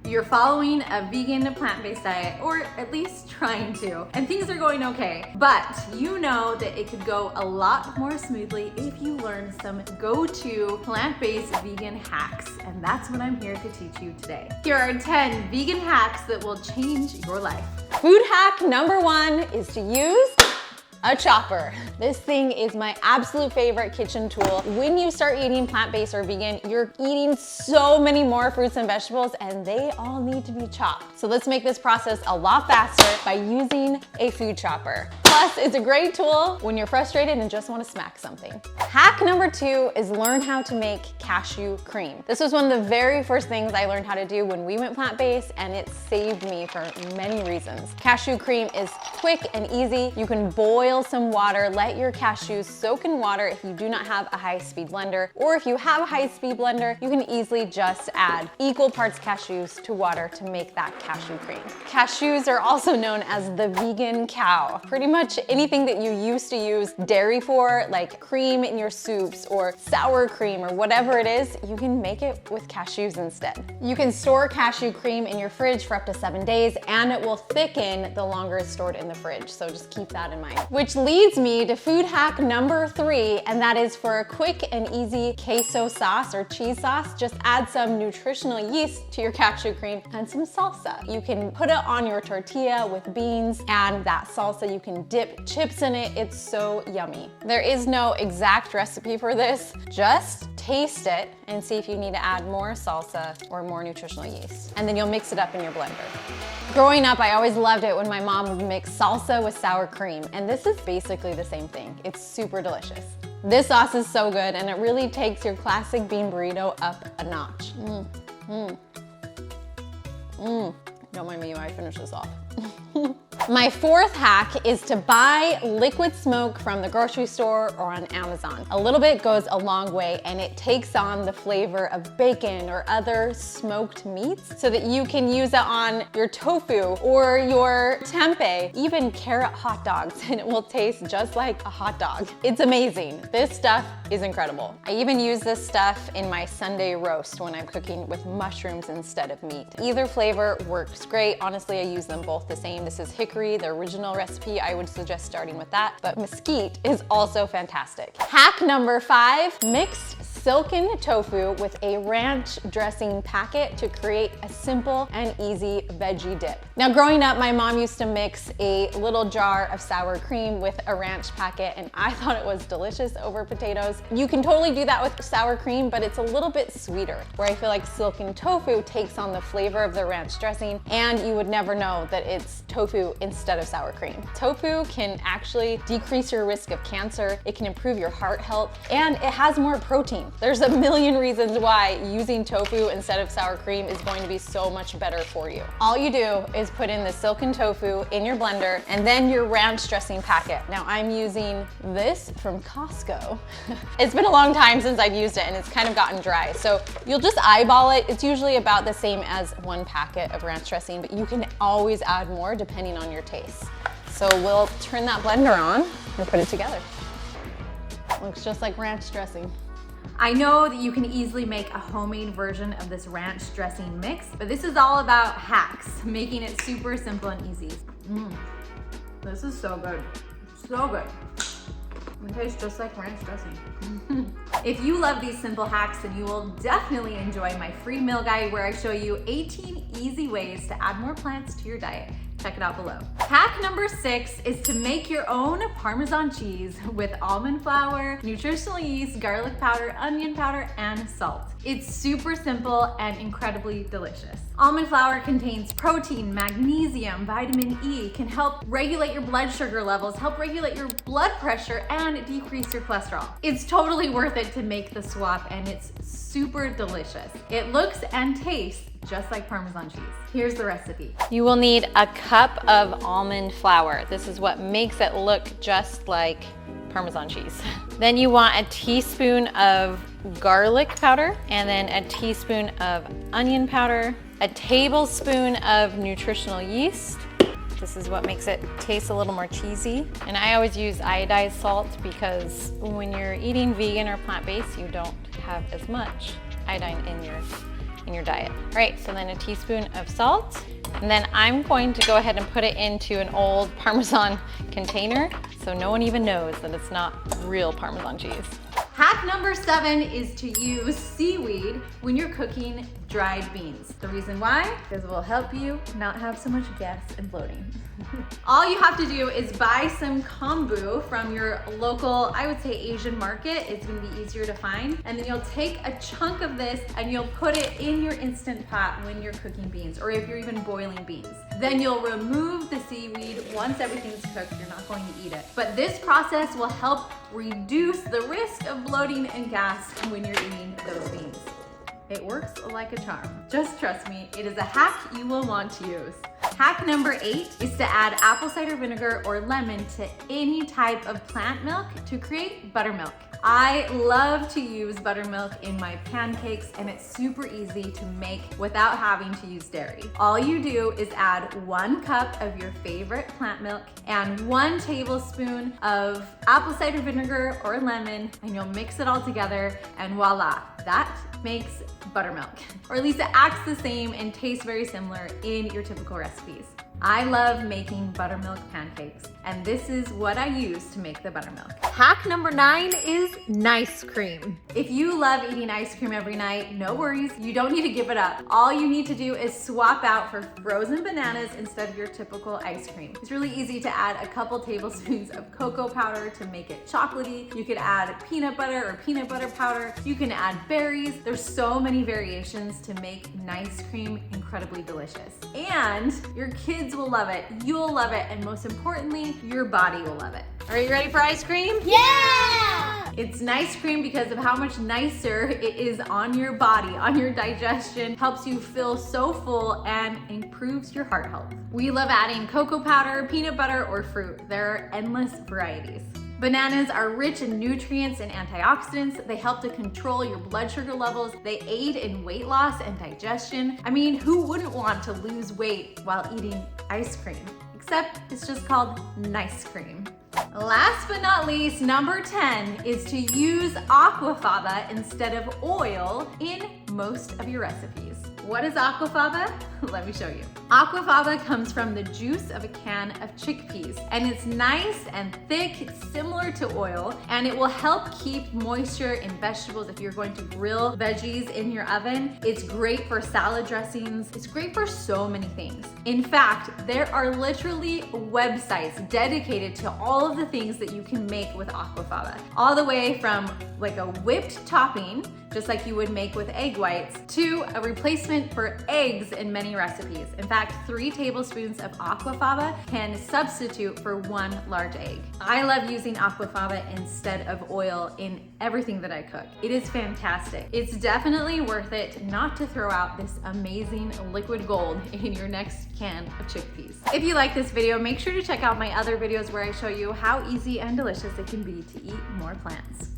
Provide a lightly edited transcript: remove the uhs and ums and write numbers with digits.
You're following a vegan plant-based diet, or at least trying to, and things are going okay. But you know that it could go a lot more smoothly if you learn some go-to plant-based vegan hacks. And that's what I'm here to teach you today. Here are 10 vegan hacks that will change your life. Food hack number 1 is to use a chopper. This thing is my absolute favorite kitchen tool. When you start eating plant-based or vegan, you're eating so many more fruits and vegetables, and they all need to be chopped. So let's make this process a lot faster by using a food chopper. Plus, it's a great tool when you're frustrated and just want to smack something. Hack number 2 is learn how to make cashew cream. This was one of the very first things I learned how to do when we went plant-based, and it saved me for many reasons. Cashew cream is quick and easy. You can boil some water, let your cashews soak in water if you do not have a high-speed blender, or if you have a high-speed blender, you can easily just add equal parts cashews to water to make that cashew cream. Cashews are also known as the vegan cow. Pretty much anything that you used to use dairy for, like cream in your soups or sour cream or whatever it is, you can make it with cashews instead. You can store cashew cream in your fridge for up to 7 days, and it will thicken the longer it's stored in the fridge, so just keep that in mind. Which leads me to food hack number 3, and that is for a quick and easy queso sauce or cheese sauce. Just add some nutritional yeast to your cashew cream and some salsa. You can put it on your tortilla with beans, and that salsa, you can dip chips in it. It's so yummy. There is no exact recipe for this. Just taste it and see if you need to add more salsa or more nutritional yeast. And then you'll mix it up in your blender. Growing up, I always loved it when my mom would mix salsa with sour cream, and this is basically the same thing. It's super delicious. This sauce is so good, and it really takes your classic bean burrito up a notch. Don't mind me while I finish this off. My 4th hack is to buy liquid smoke from the grocery store or on Amazon. A little bit goes a long way, and it takes on the flavor of bacon or other smoked meats so that you can use it on your tofu or your tempeh, even carrot hot dogs, and it will taste just like a hot dog. It's amazing. This stuff is incredible. I even use this stuff in my Sunday roast when I'm cooking with mushrooms instead of meat. Either flavor works great. Honestly, I use them both the same. This is hickory, the original recipe. I would suggest starting with that, but mesquite is also fantastic. Hack number 5, mixed silken tofu with a ranch dressing packet to create a simple and easy veggie dip. Now, growing up, my mom used to mix a little jar of sour cream with a ranch packet, and I thought it was delicious over potatoes. You can totally do that with sour cream, but it's a little bit sweeter, where I feel like silken tofu takes on the flavor of the ranch dressing, and you would never know that it's tofu instead of sour cream. Tofu can actually decrease your risk of cancer, it can improve your heart health, and it has more protein. There's a million reasons why using tofu instead of sour cream is going to be so much better for you. All you do is put in the silken tofu in your blender and then your ranch dressing packet. Now, I'm using this from Costco. It's been a long time since I've used it, and it's kind of gotten dry. So you'll just eyeball it. It's usually about the same as 1 packet of ranch dressing, but you can always add more depending on your taste. So we'll turn that blender on and put it together. Looks just like ranch dressing. I know that you can easily make a homemade version of this ranch dressing mix, but this is all about hacks, making it super simple and easy. This is so good, so good. It tastes just like ranch dressing. If you love these simple hacks, then you will definitely enjoy my free meal guide where I show you 18 easy ways to add more plants to your diet. Check it out below. Hack number 6 is to make your own Parmesan cheese with almond flour, nutritional yeast, garlic powder, onion powder, and salt. It's super simple and incredibly delicious. Almond flour contains protein, magnesium, vitamin E, can help regulate your blood sugar levels, help regulate your blood pressure, and decrease your cholesterol. It's totally worth it to make the swap, and it's super delicious. It looks and tastes just like Parmesan cheese. Here's the recipe. You will need a cup of almond flour. This is what makes it look just like Parmesan cheese. Then you want a teaspoon of garlic powder, and then a teaspoon of onion powder, a tablespoon of nutritional yeast. This is what makes it taste a little more cheesy. And I always use iodized salt because when you're eating vegan or plant-based, you don't have as much iodine in your diet. All right, so then a teaspoon of salt. And then I'm going to go ahead and put it into an old Parmesan container so no one even knows that it's not real Parmesan cheese. Hack number 7 is to use seaweed when you're cooking dried beans. The reason why? Because it will help you not have so much gas and bloating. All you have to do is buy some kombu from your local, I would say Asian market. It's gonna be easier to find. And then you'll take a chunk of this and you'll put it in your Instant Pot when you're cooking beans, or if you're even boiling beans. Then you'll remove the seaweed once everything's cooked. You're not going to eat it. But this process will help reduce the risk of bloating and gas when you're eating those beans. It works like a charm. Just trust me, it is a hack you will want to use. Hack number 8 is to add apple cider vinegar or lemon to any type of plant milk to create buttermilk. I love to use buttermilk in my pancakes, and it's super easy to make without having to use dairy. All you do is add 1 cup of your favorite plant milk and 1 tablespoon of apple cider vinegar or lemon, and you'll mix it all together, and voila, that makes buttermilk. Or at least it acts the same and tastes very similar in your typical recipes. I love making buttermilk pancakes, and this is what I use to make the buttermilk. Hack number 9 is nice cream. If you love eating ice cream every night, no worries, you don't need to give it up. All you need to do is swap out for frozen bananas instead of your typical ice cream. It's really easy to add a couple tablespoons of cocoa powder to make it chocolatey. You could add peanut butter or peanut butter powder. You can add berries. There's so many variations to make nice cream incredibly delicious. And your kids will love it, you'll love it, and most importantly, your body will love it. Are you ready for ice cream? Yeah! It's nice cream because of how much nicer it is on your body, on your digestion, helps you feel so full, and improves your heart health. We love adding cocoa powder, peanut butter, or fruit. There are endless varieties. Bananas are rich in nutrients and antioxidants. They help to control your blood sugar levels. They aid in weight loss and digestion. I mean, who wouldn't want to lose weight while eating ice cream? Except it's just called nice cream. Last but not least, number 10 is to use aquafaba instead of oil in most of your recipes. What is aquafaba? Let me show you. Aquafaba comes from the juice of a can of chickpeas, and it's nice and thick. It's similar to oil, and it will help keep moisture in vegetables if you're going to grill veggies in your oven. It's great for salad dressings. It's great for so many things. In fact, there are literally websites dedicated to all of the things that you can make with aquafaba. All the way from like a whipped topping, just like you would make with egg whites, to a replacement for eggs in many recipes. In fact, 3 tablespoons of aquafaba can substitute for 1 large egg. I love using aquafaba instead of oil in everything that I cook. It is fantastic. It's definitely worth it not to throw out this amazing liquid gold in your next can of chickpeas. If you like this video, make sure to check out my other videos where I show you how easy and delicious it can be to eat more plants.